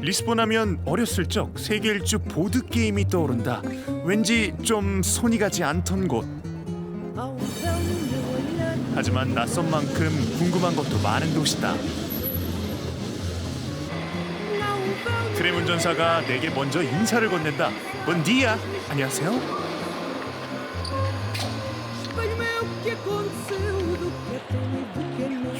리스본 하면 어렸을 적 세계 일주 보드 게임이 떠오른다. 왠지 좀 손이 가지 않던 곳. 하지만 낯선 만큼 궁금한 것도 많은 도시다. 트램 운전사가 내게 먼저 인사를 건넨다. 본디야. 안녕하세요.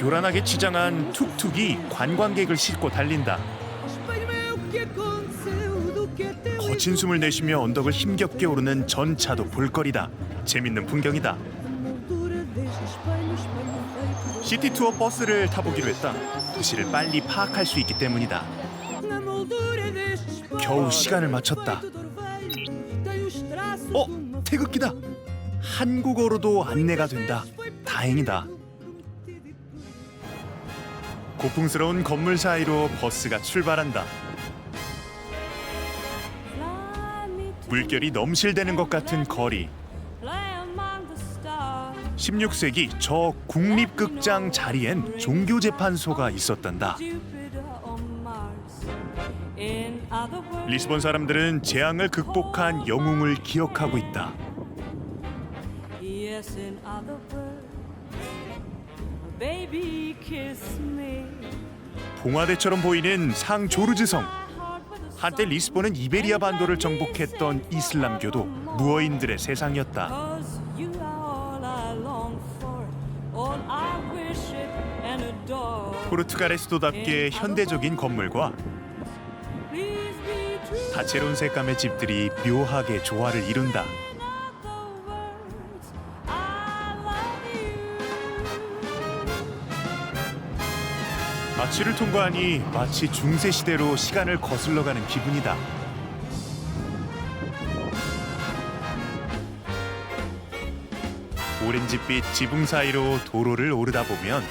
요란하게 치장한 툭툭이 관광객을 싣고 달린다. 거친 숨을 내쉬며 언덕을 힘겹게 오르는 전차도 볼거리다. 재밌는 풍경이다. 시티 투어 버스를 타보기로 했다. 도시를 빨리 파악할 수 있기 때문이다. 겨우 시간을 맞췄다. 태극기다. 한국어로도 안내가 된다. 다행이다. 고풍스러운 건물 사이로 버스가 출발한다. 물결이 넘실대는 것 같은 거리. 16세기 저 국립극장 자리엔 종교재판소가 있었단다. 리스본 사람들은 재앙을 극복한 영웅을 기억하고 있다. 봉화대처럼 보이는 상조르즈성. 한때 리스본은 이베리아 반도를 정복했던 이슬람교도 무어인들의 세상이었다. 포르투갈의 수도답게 현대적인 건물과 다채로운 색감의 집들이 묘하게 조화를 이룬다. 마취를 통과하니 마치 중세시대로 시간을 거슬러가는 기분이다. 오렌지빛 지붕 사이로 도로를 오르다 보면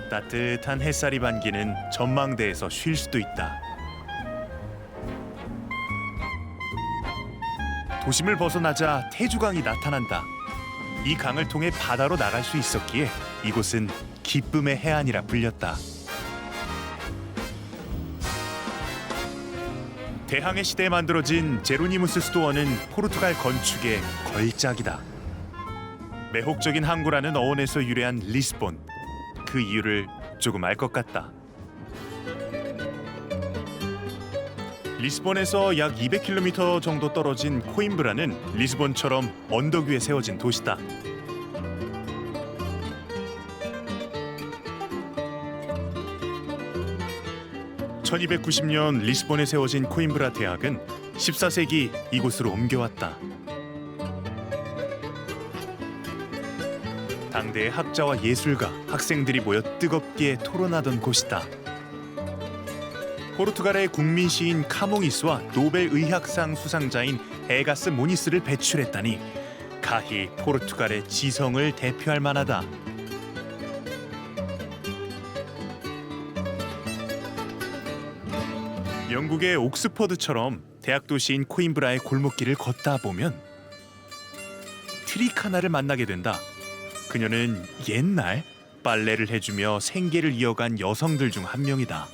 따뜻한 햇살이 반기는 전망대에서 쉴 수도 있다. 도심을 벗어나자 태주강이 나타난다. 이 강을 통해 바다로 나갈 수 있었기에 이곳은 기쁨의 해안이라 불렸다. 대항해 시대에 만들어진 제로니무스 수도원은 포르투갈 건축의 걸작이다. 매혹적인 항구라는 어원에서 유래한 리스본. 그 이유를 조금 알 것 같다. 리스본에서 약 200km 정도 떨어진 코임브라는 리스본처럼 언덕 위에 세워진 도시다. (1290년) 리스본에 세워진 코임브라 대학은 14세기 이곳으로 옮겨왔다. 당대의 학자와 예술가, 학생들이 모여 뜨겁게 토론하던 곳이다. 포르투갈의 국민 시인 카몽이스와 노벨 의학상 수상자인 에가스 모니스를 배출했다니 가히 포르투갈의 지성을 대표할 만하다. 영국의 옥스퍼드처럼 대학 도시인 코임브라의 골목길을 걷다 보면 트리카나를 만나게 된다. 그녀는 옛날 빨래를 해주며 생계를 이어간 여성들 중 한 명이다.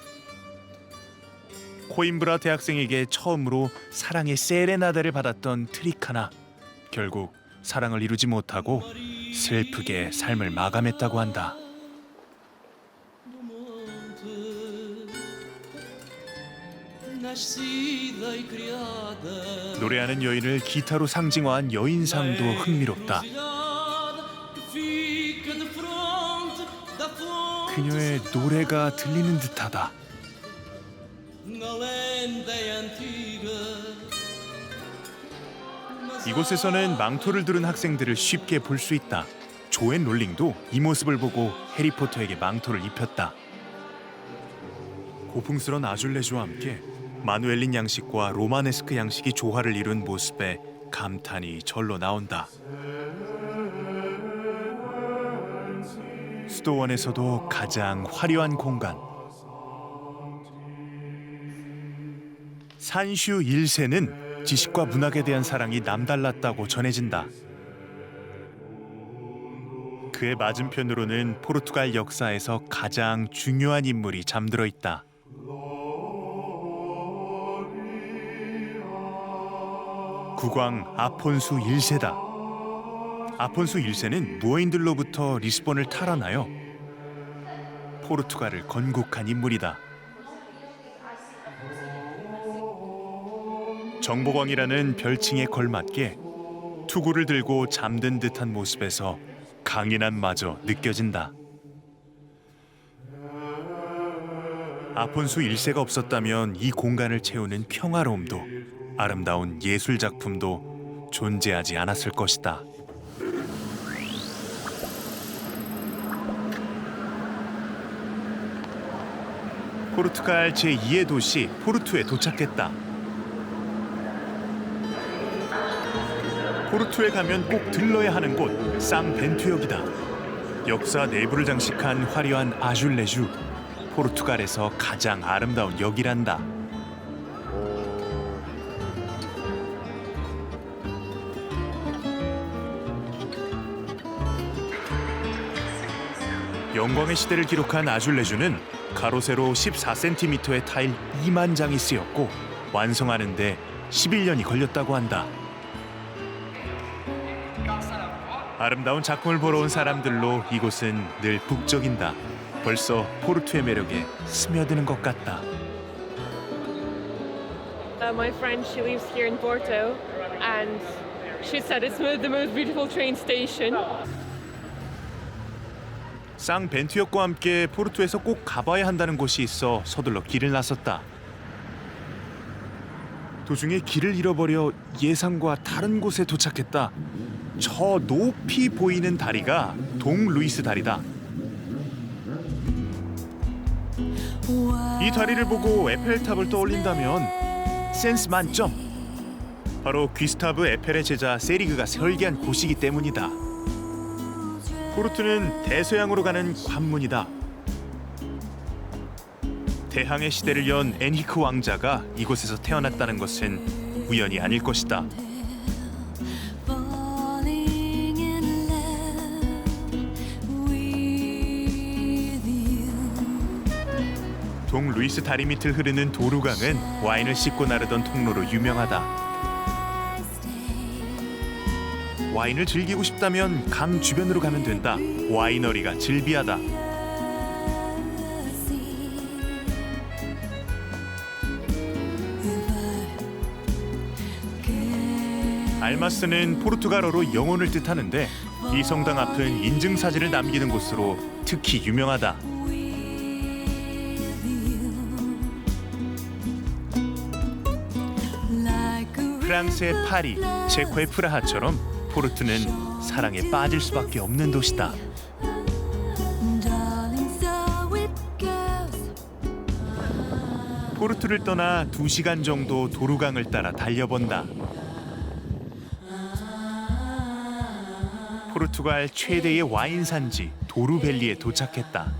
코임브라 대학생에게 처음으로 사랑의 세레나데를 받았던 트리카나. 결국 사랑을 이루지 못하고 슬프게 삶을 마감했다고 한다. 노래하는 여인을 기타로 상징화한 여인상도 흥미롭다. 그녀의 노래가 들리는 듯하다. 이곳에서는 망토를 두른 학생들을 쉽게 볼 수 있다. 조앤 롤링도 이 모습을 보고 해리포터에게 망토를 입혔다. 고풍스런 아줄레주와 함께 마누엘린 양식과 로마네스크 양식이 조화를 이룬 모습에 감탄이 절로 나온다. 수도원에서도 가장 화려한 공간. 산슈 1세는 지식과 문학에 대한 사랑이 남달랐다고 전해진다. 그의 맞은편으로는 포르투갈 역사에서 가장 중요한 인물이 잠들어 있다. 국왕 아폰수 1세다. 아폰수 1세는 무어인들로부터 리스본을 탈환하여 포르투갈을 건국한 인물이다. 정복왕이라는 별칭에 걸맞게 투구를 들고 잠든 듯한 모습에서 강인함마저 느껴진다. 아폰수 1세가 없었다면 이 공간을 채우는 평화로움도 아름다운 예술 작품도 존재하지 않았을 것이다. 포르투갈 제2의 도시 포르투에 도착했다. 포르투에 가면 꼭 들러야 하는 곳 쌍벤투역이다. 역사 내부를 장식한 화려한 아줄레주, 포르투갈에서 가장 아름다운 역이란다. 영광의 시대를 기록한 아줄레주는 가로 세로 14cm의 타일 2만 장이 쓰였고 완성하는 데 11년이 걸렸다고 한다. 아름다운 작품을 보러 온 사람들로 이곳은 늘 북적인다. 벌써 포르투의 매력에 스며드는 것 같다. My friend, she lives here in Porto, and she said it's the most beautiful train station. 쌍벤투역과 함께 포르투에서 꼭 가봐야 한다는 곳이 있어 서둘러 길을 나섰다. 도중에 길을 잃어버려 예상과 다른 곳에 도착했다. 저 높이 보이는 다리가 동 루이스 다리다. 이 다리를 보고 에펠탑을 떠올린다면 센스 만점. 바로 귀스타브 에펠의 제자 세리그가 설계한 곳이기 때문이다. 포르투는 대서양으로 가는 관문이다. 대항해 시대를 연 엔히크 왕자가 이곳에서 태어났다는 것은 우연이 아닐 것이다. 동 루이스 다리 밑을 흐르는 도루강은 와인을 씻고 나르던 통로로 유명하다. 와인을 즐기고 싶다면 강 주변으로 가면 된다. 와이너리가 즐비하다. 알마스는 포르투갈어로 영혼을 뜻하는데 이 성당 앞은 인증사진을 남기는 곳으로 특히 유명하다. 프랑스의 파리, 체코의 프라하처럼 포르투는 사랑에 빠질 수밖에 없는 도시다. 포르투를 떠나 2시간 정도 도루강을 따라 달려본다. 포르투갈 최대의 와인 산지 도루밸리에 도착했다.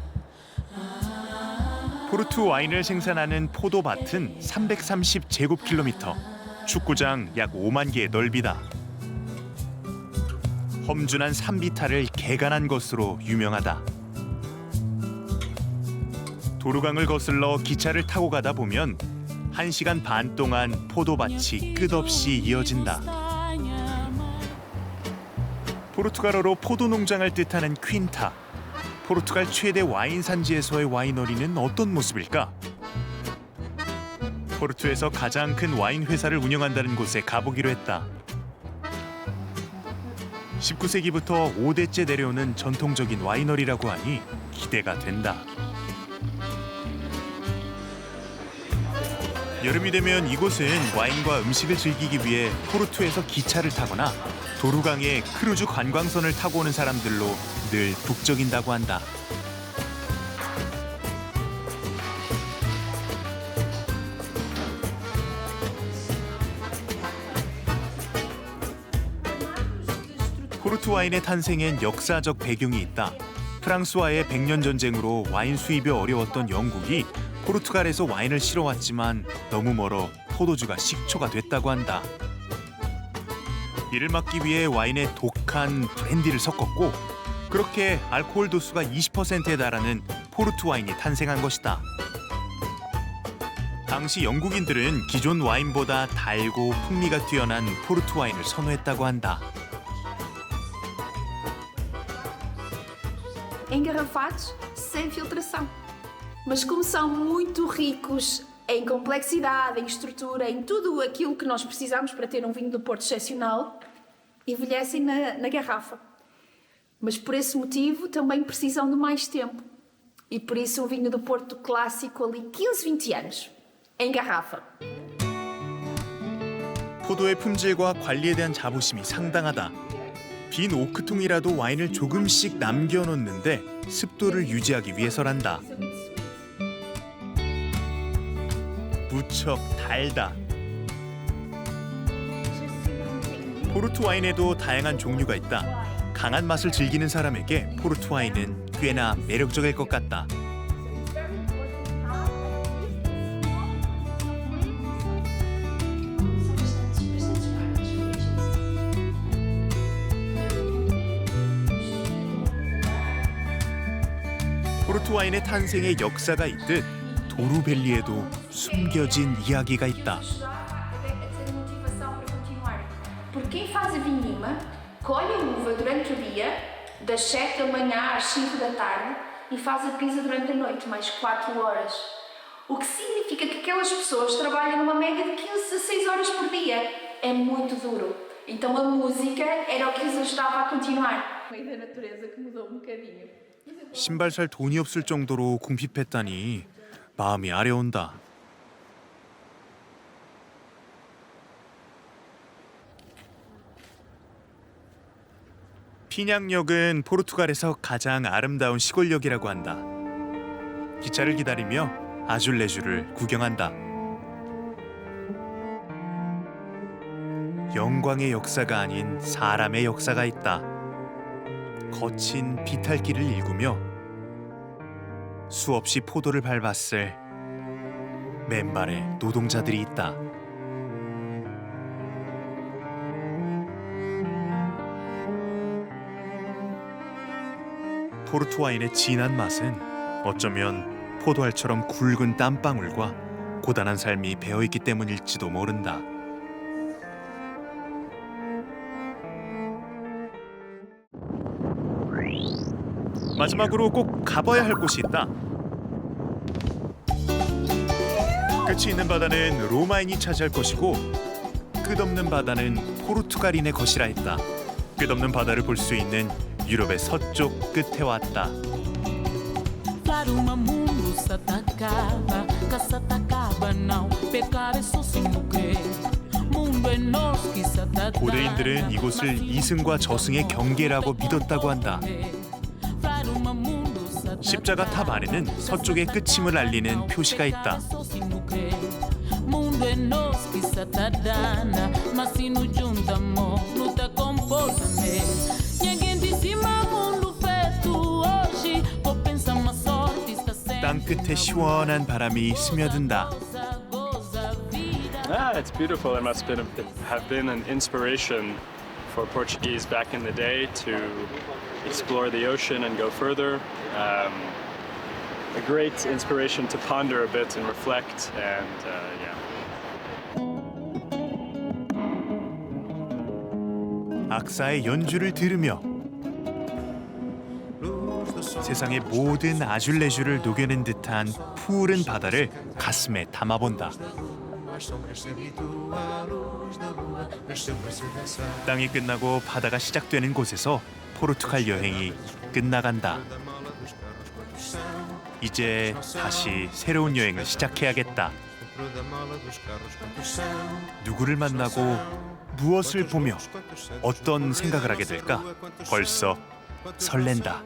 포르투 와인을 생산하는 포도밭은 330제곱킬로미터, 축구장 약 5만 개의 넓이다. 험준한 산비탈을 개간한 것으로 유명하다. 도루강을 거슬러 기차를 타고 가다 보면 1시간 반 동안 포도밭이 끝없이 이어진다. 포르투갈어로 포도 농장을 뜻하는 퀸타. 포르투갈 최대 와인 산지에서의 와이너리는 어떤 모습일까? 포르투에서 가장 큰 와인 회사를 운영한다는 곳에 가보기로 했다. 19세기부터 5대째 내려오는 전통적인 와이너리라고 하니 기대가 된다. 여름이 되면 이곳은 와인과 음식을 즐기기 위해 포르투에서 기차를 타거나 도루강에 크루즈 관광선을 타고 오는 사람들로 늘 북적인다고 한다. 포르투 와인의 탄생엔 역사적 배경이 있다. 프랑스와의 100년 전쟁으로 와인 수입이 어려웠던 영국이 포르투갈에서 와인을 실어왔지만 너무 멀어 포도주가 식초가 됐다고 한다. 이를 막기 위해 와인에 독한 브랜디를 섞었고 그렇게 알코올 도수가 20%에 달하는 포르투 와인이 탄생한 것이다. 당시 영국인들은 기존 와인보다 달고 풍미가 뛰어난 포르투 와인을 선호했다고 한다. Engarrafados sem filtração. Mas como são muito ricos em complexidade, em estrutura, em tudo aquilo que nós precisamos para ter vinho do Porto excepcional, envelhecem na garrafa. Mas por esse motivo também precisam de mais tempo. E por isso vinho do Porto clássico ali 15, 20 anos, em garrafa. 포도의 품질과 관리에 대한 자부심이 상당하다. 빈 오크통이라도 와인을 조금씩 남겨놓는데 습도를 유지하기 위해서란다. 무척 달다. 포르투 와인에도 다양한 종류가 있다. 강한 맛을 즐기는 사람에게 포르투 와인은 꽤나 매력적일 것 같다. 포르투 와인의 탄생의 역사가 있듯 도루벨리에도 숨겨진 이야기가 있다. Porque quem faz a vindima colhe a uva durante o dia, das 7 da manhã às 5 da tarde, e faz a pisa durante a noite, mais 4 horas. O que significa que aquelas pessoas trabalham numa média de 15 a 16 horas por dia. É muito duro. Então a música era o que os ajudava a continuar. O meio da natureza que mudou bocadinho. 신발 살 돈이 없을 정도로 궁핍했다니 마음이 아려온다. 피냥역은 포르투갈에서 가장 아름다운 시골역이라고 한다. 기차를 기다리며 아줄레주를 구경한다. 영광의 역사가 아닌 사람의 역사가 있다. 거친 비탈길을 일구며 수없이 포도를 밟았을 맨발의 노동자들이 있다. 포르투 와인의 진한 맛은 어쩌면 포도알처럼 굵은 땀방울과 고단한 삶이 배어있기 때문일지도 모른다. 마지막으로 꼭 가봐야 할 곳이 있다. 끝이 있는 바다는 로마인이 차지할 것이고 끝없는 바다는 포르투갈인의 것이라 했다. 끝없는 바다를 볼 수 있는 유럽의 서쪽 끝에 왔다. Claro, o mundo se atacaba, que se atacaba não, pecar é só sem o crer. Mundo é nós que se atacaba. 고대인들은 이곳을 이승과 저승의 경계라고 믿었다고 한다. 십자가 탑 안에는 서쪽의 끝임을 알리는 표시가 있다. Mundo é nós que se atadana, mas se nos juntamos, luta comporta-me. 땅 끝에 시원한 바람이 스며든다. It's beautiful. It must have been an inspiration for Portuguese back in the day to explore the ocean and go further. A great inspiration to ponder a bit and reflect and 악사의 연주를 들으며 세상의 모든 아줄레주를 녹여낸 듯한 푸른 바다를 가슴에 담아본다. 땅이 끝나고 바다가 시작되는 곳에서 포르투갈 여행이 끝나간다. 이제 다시 새로운 여행을 시작해야겠다. 누구를 만나고 무엇을 보며 어떤 생각을 하게 될까? 벌써 설렌다.